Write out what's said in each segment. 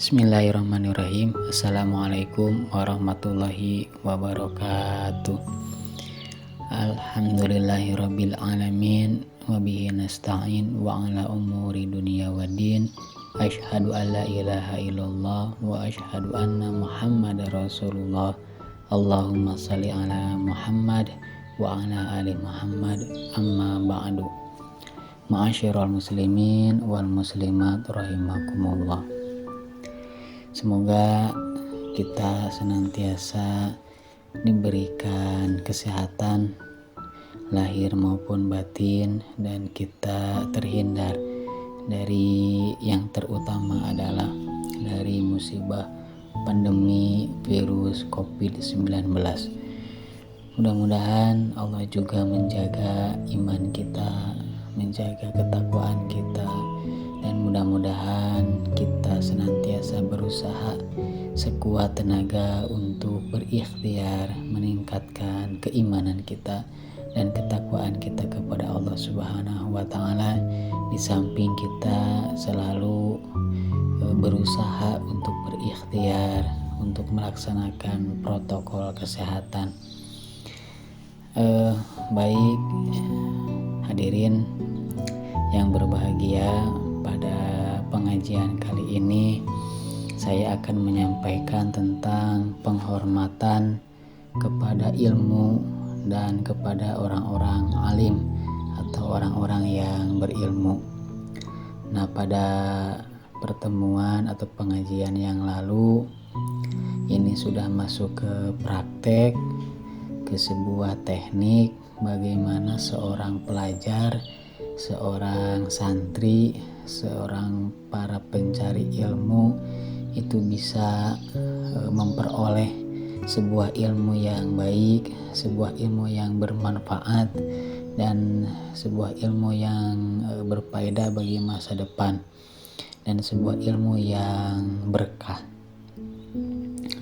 Bismillahirrahmanirrahim. Assalamualaikum warahmatullahi wabarakatuh. Alhamdulillahirabbil alamin wa bihi nasta'in wa ala umuri dunya waddin. Asyhadu an la ilaha illallah wa asyhadu anna Muhammadar Rasulullah. Allahumma shalli ala Muhammad wa ala ali Muhammad. Amma ba'du. Ma'asyiral muslimin wal muslimat rahimakumullah. Semoga kita senantiasa diberikan kesehatan lahir maupun batin, dan kita terhindar dari yang terutama adalah dari musibah pandemi virus COVID-19. Mudah-mudahan Allah juga menjaga iman kita, menjaga ketakwaan kita, dan mudah-mudahan kita senantiasa berusaha sekuat tenaga untuk berikhtiar meningkatkan keimanan kita dan ketakwaan kita kepada Allah Subhanahu wa taala, di samping kita selalu berusaha untuk berikhtiar untuk melaksanakan protokol kesehatan. Baik hadirin yang berbahagia, pada pengajian kali ini saya akan menyampaikan tentang penghormatan kepada ilmu dan kepada orang-orang alim atau orang-orang yang berilmu. Nah, pada pertemuan atau pengajian yang lalu ini sudah masuk ke praktek, ke sebuah teknik bagaimana seorang pelajar, seorang santri, seorang para pencari ilmu itu bisa memperoleh sebuah ilmu yang baik, sebuah ilmu yang bermanfaat, dan sebuah ilmu yang berfaedah bagi masa depan, dan sebuah ilmu yang berkah.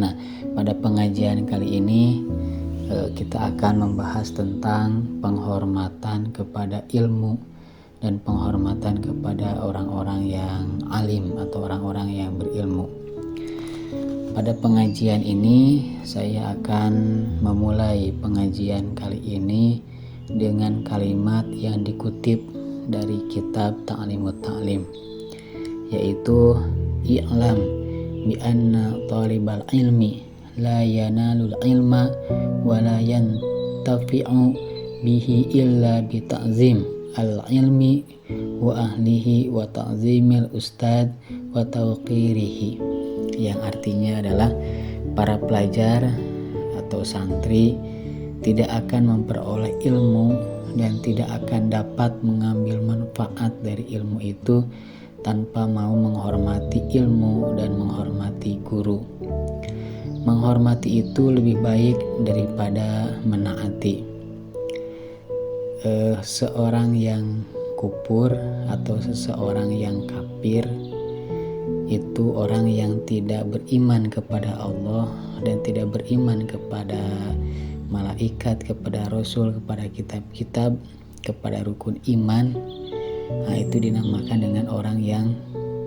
Nah, pada pengajian kali ini kita akan membahas tentang penghormatan kepada ilmu dan penghormatan kepada orang-orang yang alim atau orang-orang yang berilmu. Pada pengajian ini saya akan memulai pengajian kali ini dengan kalimat yang dikutip dari kitab Ta'limut Ta'lim, yaitu i'lam bi anna talibal ilmi la yanalul ilma wa la yantafi'u bihi illa bi ta'zim al-ilmi wa ahlihi wa ta'zimil ustad wa tawqirihi, yang artinya adalah para pelajar atau santri tidak akan memperoleh ilmu dan tidak akan dapat mengambil manfaat dari ilmu itu tanpa mau menghormati ilmu dan menghormati guru. Menghormati itu lebih baik daripada menaati. Seorang yang kufur atau seseorang yang kafir itu orang yang tidak beriman kepada Allah dan tidak beriman kepada malaikat, kepada rasul, kepada kitab-kitab, kepada rukun iman. Nah, itu dinamakan dengan orang yang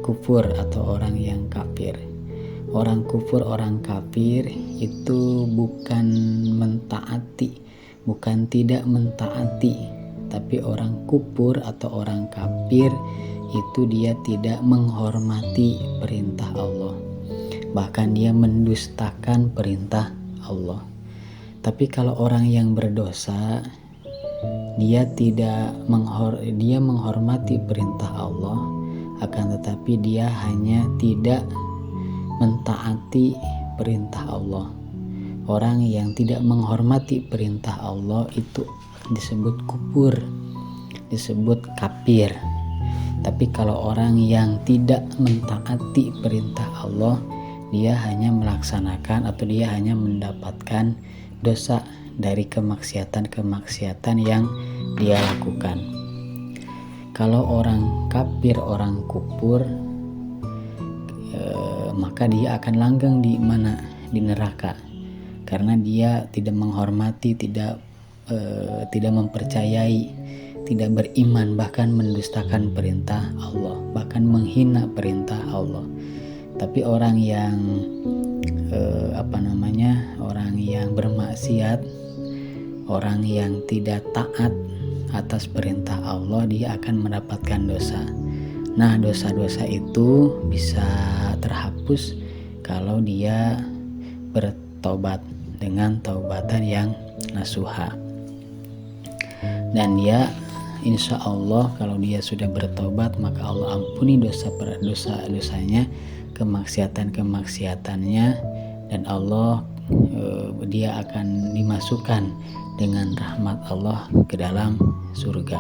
kufur atau orang yang kafir. Orang kufur, orang kafir itu bukan mentaati, bukan tidak mentaati, tapi orang kufur atau orang kafir itu dia tidak menghormati perintah Allah, bahkan dia mendustakan perintah Allah. Tapi kalau orang yang berdosa, dia dia menghormati perintah Allah, akan tetapi dia hanya tidak mentaati perintah Allah. Orang yang tidak menghormati perintah Allah itu disebut kufur, disebut kafir. Tapi kalau orang yang tidak mentaati perintah Allah, dia hanya melaksanakan atau dia hanya mendapatkan dosa dari kemaksiatan-kemaksiatan yang dia lakukan. Kalau orang kafir, orang kufur, maka dia akan langgeng di mana? Di neraka, karena dia tidak menghormati, tidak mempercayai, tidak beriman, bahkan mendustakan perintah Allah, bahkan menghina perintah Allah. Tapi orang yang orang yang bermaksiat, orang yang tidak taat atas perintah Allah, dia akan mendapatkan dosa. Nah, dosa-dosa itu bisa terhapus kalau dia bertobat dengan taubatan yang nasuha. Dan dia insya Allah kalau dia sudah bertobat, maka Allah ampuni dosa-dosanya, kemaksiatannya, dan Allah dia akan dimasukkan dengan rahmat Allah ke dalam surga.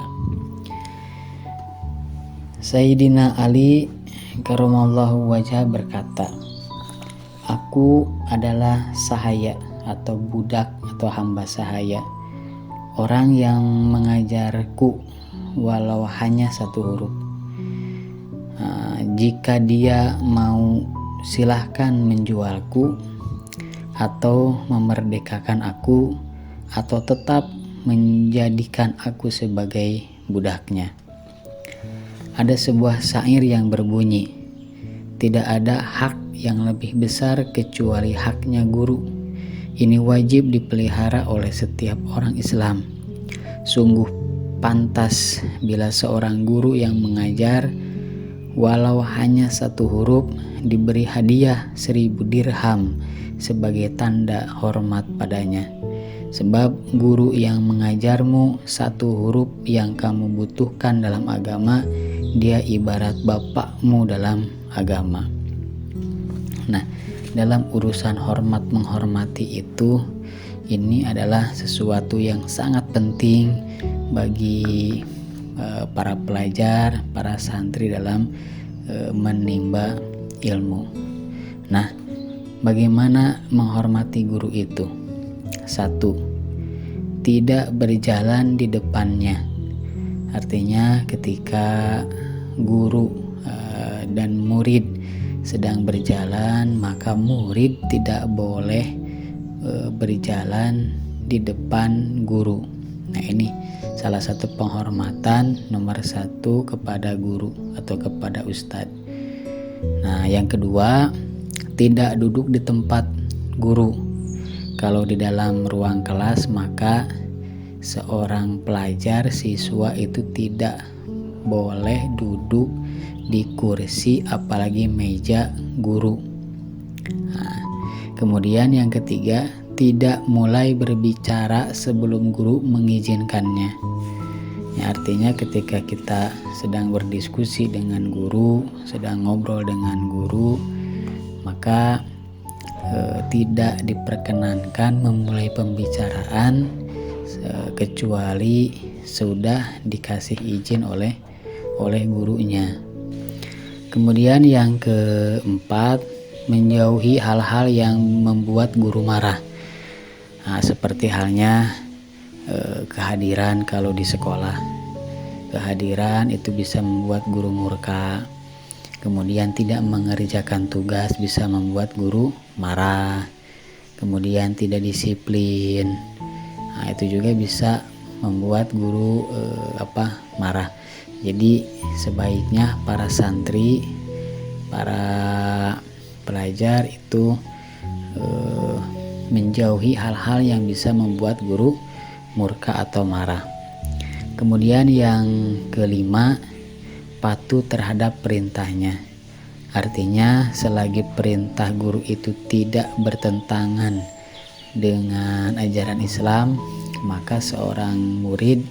Sayyidina Ali karamallahu wajhah berkata, aku adalah sahaya atau budak atau hamba sahaya, orang yang mengajarku walau hanya satu huruf. Jika dia mau, silahkan menjualku atau memerdekakan aku, atau tetap menjadikan aku sebagai budaknya. Ada sebuah syair yang berbunyi, tidak ada hak yang lebih besar kecuali haknya guru. Ini wajib dipelihara oleh setiap orang Islam. Sungguh pantas bila seorang guru yang mengajar walau hanya satu huruf diberi hadiah 1000 dirham sebagai tanda hormat padanya. Sebab guru yang mengajarmu satu huruf yang kamu butuhkan dalam agama, dia ibarat bapakmu dalam agama. Nah, dalam urusan hormat menghormati itu, ini adalah sesuatu yang sangat penting bagi para pelajar, para santri dalam menimba ilmu. Nah, bagaimana menghormati guru itu? 1. Tidak berjalan di depannya. Artinya ketika guru dan murid sedang berjalan, maka murid tidak boleh berjalan di depan guru. Nah, ini salah satu penghormatan nomor 1 kepada guru atau kepada ustadz. Nah, yang kedua, tidak duduk di tempat guru. Kalau di dalam ruang kelas, maka seorang pelajar, siswa itu tidak boleh duduk di kursi apalagi meja guru. Nah, kemudian yang ketiga, tidak mulai berbicara sebelum guru mengizinkannya. Ya, artinya ketika kita sedang berdiskusi dengan guru, sedang ngobrol dengan guru, maka tidak diperkenankan memulai pembicaraan kecuali sudah dikasih izin oleh gurunya. Kemudian yang keempat, menjauhi hal-hal yang membuat guru marah. Nah, seperti halnya kehadiran kalau di sekolah. Kehadiran itu bisa membuat guru murka. Kemudian tidak mengerjakan tugas bisa membuat guru marah. Kemudian tidak disiplin. Nah, itu juga bisa membuat guru marah. Jadi sebaiknya para santri, para pelajar itu menjauhi hal-hal yang bisa membuat guru murka atau marah. Kemudian yang kelima, patuh terhadap perintahnya. Artinya selagi perintah guru itu tidak bertentangan dengan ajaran Islam, maka seorang murid,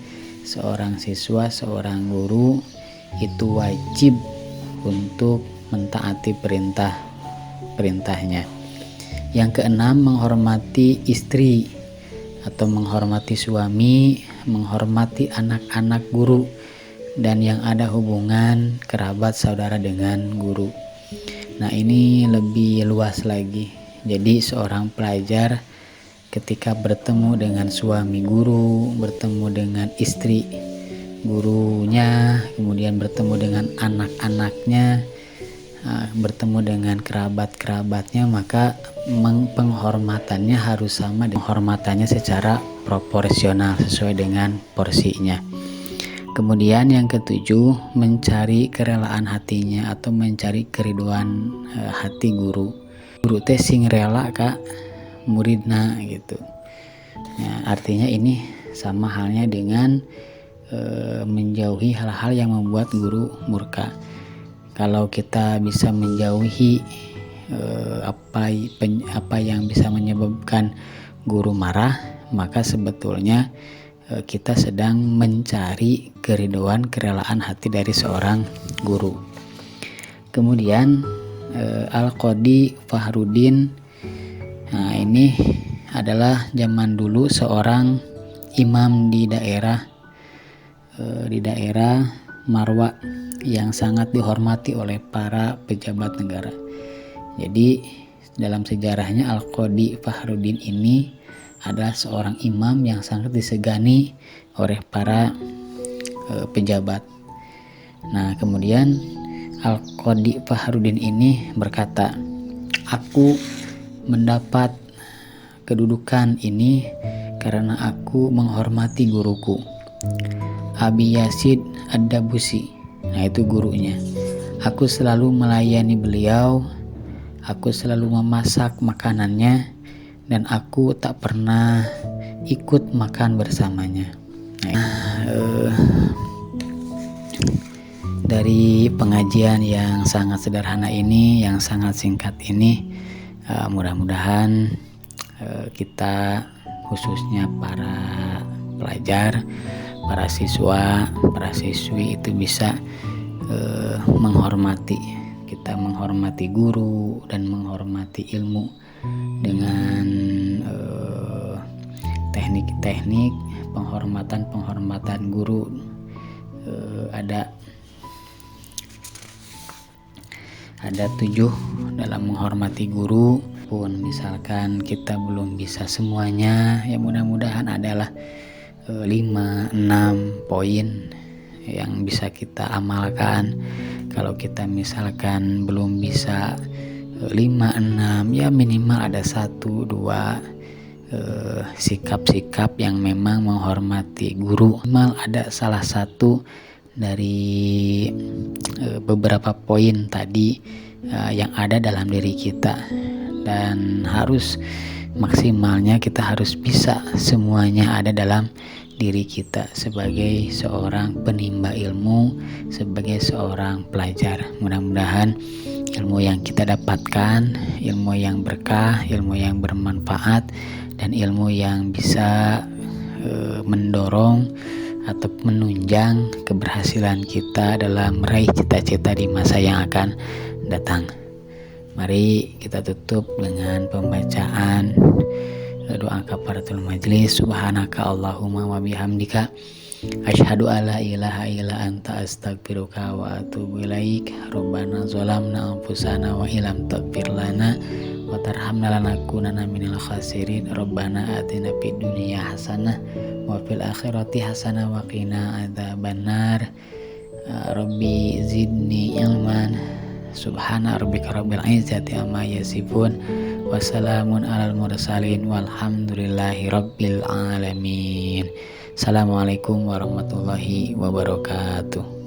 seorang siswa, seorang guru itu wajib untuk mentaati perintahnya. Yang keenam, menghormati istri atau menghormati suami, menghormati anak-anak guru dan yang ada hubungan kerabat saudara dengan guru. Nah, ini lebih luas lagi. Jadi seorang pelajar ketika bertemu dengan suami guru, bertemu dengan istri gurunya, kemudian bertemu dengan anak-anaknya, bertemu dengan kerabat-kerabatnya, maka penghormatannya harus sama dengan penghormatannya secara proporsional sesuai dengan porsinya. Kemudian yang ketujuh, mencari kerelaan hatinya atau mencari keriduan hati guru. Guru teh sing rela kak muridna gitu. Ya, artinya ini sama halnya dengan menjauhi hal-hal yang membuat guru murka. Kalau kita bisa menjauhi apa yang bisa menyebabkan guru marah, maka sebetulnya kita sedang mencari keriduan, kerelaan hati dari seorang guru. Kemudian Al-Qadi Fahrudin, nah ini adalah zaman dulu seorang imam di daerah Marwa yang sangat dihormati oleh para pejabat negara. Jadi dalam sejarahnya Al-Qadi Fahrudin ini adalah seorang imam yang sangat disegani oleh para pejabat. Nah, kemudian Al-Qadi Fahrudin ini berkata, "Aku mendapat kedudukan ini karena aku menghormati guruku, Abi Yazid Ad-Dabusi." Nah, itu gurunya. "Aku selalu melayani beliau, aku selalu memasak makanannya, dan aku tak pernah ikut makan bersamanya." Dari pengajian yang sangat sederhana ini, yang sangat singkat ini, mudah-mudahan kita, khususnya para pelajar, para siswa, para siswi itu bisa menghormati guru dan menghormati ilmu dengan teknik-teknik penghormatan guru. Ada 7 dalam menghormati guru. Pun misalkan kita belum bisa semuanya, ya mudah-mudahan adalah 5-6 poin yang bisa kita amalkan. Kalau kita misalkan belum bisa 5-6, ya minimal ada 1-2 sikap-sikap yang memang menghormati guru. Minimal ada salah satu dari beberapa poin tadi yang ada dalam diri kita, dan harus maksimalnya kita harus bisa semuanya ada dalam diri kita sebagai seorang penimba ilmu, sebagai seorang pelajar. Mudah-mudahan ilmu yang kita dapatkan, ilmu yang berkah, ilmu yang bermanfaat, dan ilmu yang bisa mendorong atau menunjang keberhasilan kita dalam meraih cita-cita di masa yang akan datang. Mari kita tutup dengan pembacaan doa kafaratul majlis. Subhanaka Allahumma wa bihamdika asyhadu alla ilaha illa anta astaghfiruka wa atubu ilaik. Rabbana zalamna anfusana wa illam taghfir lana wa tarhamna lanakunanna minal khasirin. Rabbana atina fid dunya hasanah wa fil akhirati hasanah wa qina adzabannar. Rabbi zidni ilman. Subhana rabbika rabbil izzati amma yasifun. Wassalamun alal mursalin walhamdulillahi rabbil alamin. Assalamualaikum warahmatullahi wabarakatuh.